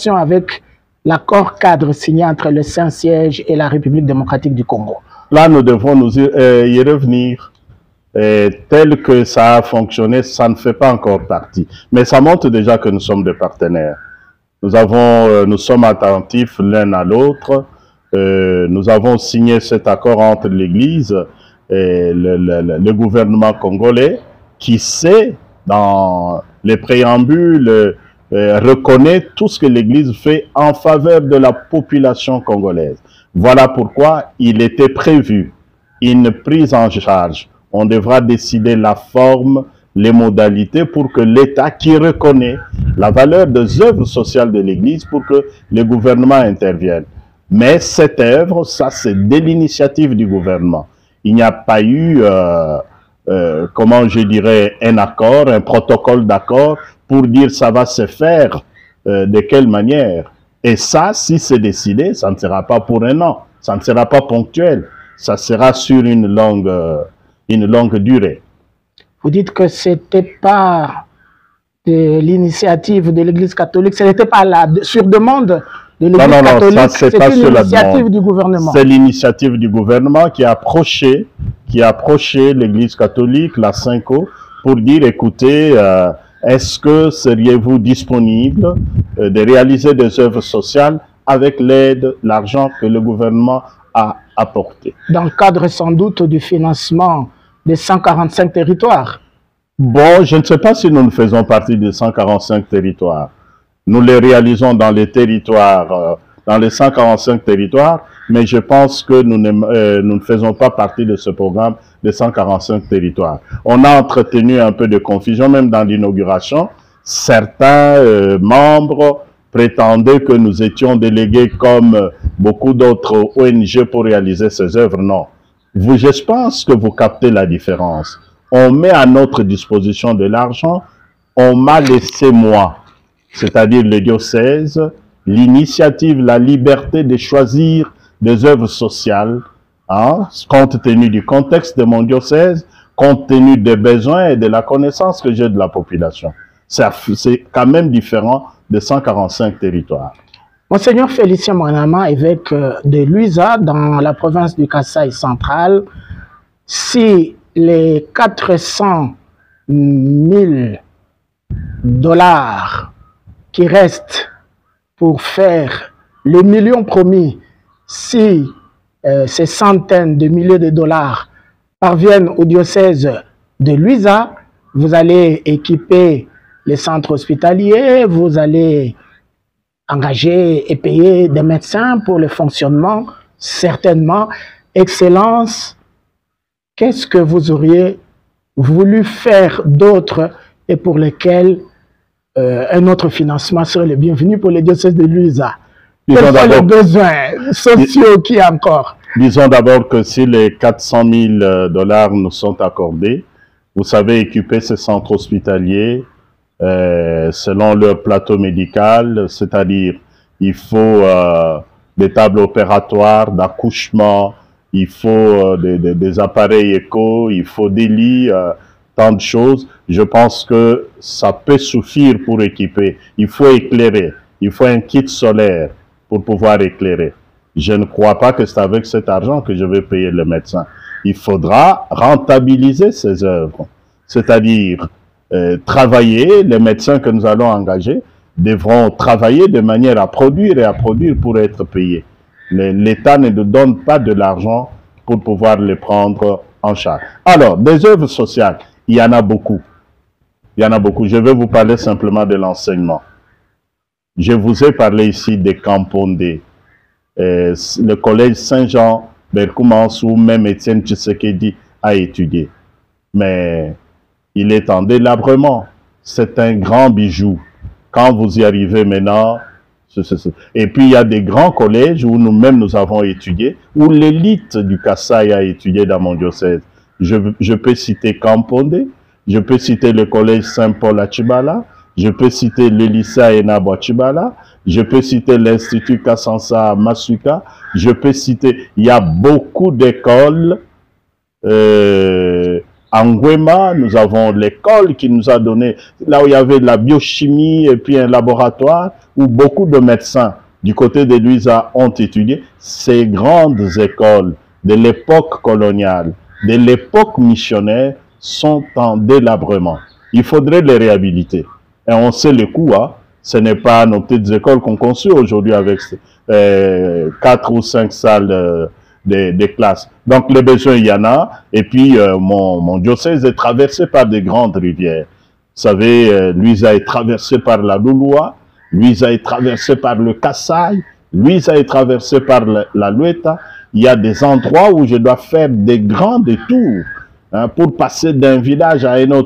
relation avec l'accord cadre signé entre le Saint-Siège et la République démocratique du Congo? Là, nous devons y revenir. Tel que ça a fonctionné, ça ne fait pas encore partie. Mais ça montre déjà que nous sommes des partenaires. Nous sommes attentifs l'un à l'autre. Nous avons signé cet accord entre l'Église et le gouvernement congolais qui sait, dans les préambules, reconnaît tout ce que l'Église fait en faveur de la population congolaise. Voilà pourquoi il était prévu une prise en charge. On devra décider la forme, les modalités pour que l'État qui reconnaît la valeur des œuvres sociales de l'Église pour que le gouvernement intervienne. Mais cette œuvre, ça c'est de l'initiative du gouvernement. Il n'y a pas eu, comment je dirais, un accord, un protocole d'accord pour dire ça va se faire de quelle manière. Et ça, si c'est décidé, ça ne sera pas pour un an, ça ne sera pas ponctuel, ça sera sur une longue durée. Vous dites que ce n'était pas de l'initiative de l'Église catholique, ce n'était pas sur demande de l'Église catholique, c'était l'initiative du gouvernement. C'est l'initiative du gouvernement qui a approché l'Église catholique, la Synco, pour dire, écoutez, est-ce que seriez-vous disponible de réaliser des œuvres sociales avec l'aide, l'argent que le gouvernement a apporté? Dans le cadre sans doute du financement des 145 territoires. Bon, je ne sais pas si nous ne faisons partie des 145 territoires. Nous les réalisons dans les territoires, dans les 145 territoires, mais je pense que nous ne faisons pas partie de ce programme des 145 territoires. On a entretenu un peu de confusion, même dans l'inauguration. Certains membres prétendaient que nous étions délégués comme beaucoup d'autres ONG pour réaliser ces œuvres. Non. Je pense que vous captez la différence. On met à notre disposition de l'argent, on m'a laissé moi, c'est-à-dire le diocèse, l'initiative, la liberté de choisir des œuvres sociales, hein, compte tenu du contexte de mon diocèse, compte tenu des besoins et de la connaissance que j'ai de la population. C'est quand même différent de 145 territoires. Monseigneur Félicien Mwanama, évêque de Luiza, dans la province du Kasaï central, si les 400 000 $ qui restent pour faire le million promis, si ces centaines de milliers de dollars parviennent au diocèse de Luiza, vous allez équiper les centres hospitaliers, vous allez engager et payer des médecins pour le fonctionnement, certainement. Excellence, qu'est-ce que vous auriez voulu faire d'autre et pour lesquels un autre financement serait le bienvenu pour le diocèse de Luiza? Quels sont les besoins sociaux qu'il y a encore? Disons d'abord que si les 400 000 $ nous sont accordés, vous savez équiper ces centres hospitaliers selon leur plateau médical, c'est-à-dire il faut des tables opératoires d'accouchement, il faut des appareils écho, il faut des lits, tant de choses. Je pense que ça peut suffire pour équiper. Il faut éclairer, il faut un kit solaire pour pouvoir éclairer. Je ne crois pas que c'est avec cet argent que je vais payer le médecin. Il faudra rentabiliser ces œuvres, c'est-à-dire travailler, les médecins que nous allons engager devront travailler de manière à produire pour être payés. L'État ne nous donne pas de l'argent pour pouvoir les prendre en charge. Alors, des œuvres sociales, il y en a beaucoup. Il y en a beaucoup. Je vais vous parler simplement de l'enseignement. Je vous ai parlé ici des Campondé, le collège Saint-Jean, Berkoumans, où même Étienne Tshisekedi a étudié. Mais il est en délabrement. C'est un grand bijou. Quand vous y arrivez maintenant, et puis il y a des grands collèges où nous-mêmes nous avons étudié, où l'élite du Kasaï a étudié dans mon diocèse. Je peux citer Campondé, je peux citer le collège Saint-Paul à Tchibala, je peux citer le lycée Enabo à Tchibala, je peux citer l'institut Kassansa à Masuka, je peux citer, il y a beaucoup d'écoles À Nguema, nous avons l'école qui nous a donné, là où il y avait de la biochimie et puis un laboratoire où beaucoup de médecins du côté de Luiza ont étudié. Ces grandes écoles de l'époque coloniale, de l'époque missionnaire, sont en délabrement. Il faudrait les réhabiliter. Et on sait le coût, hein. Ce n'est pas nos petites écoles qu'on construit aujourd'hui avec 4 ou 5 salles de classes. Donc les besoins, il y en a. Et puis mon diocèse est traversé par de grandes rivières. Vous savez, Luiza est traversé par la Louloua, Luiza est traversé par le Kassai, Luiza est traversé par la Lueta. Il y a des endroits où je dois faire des grands détours, hein, pour passer d'un village à un autre.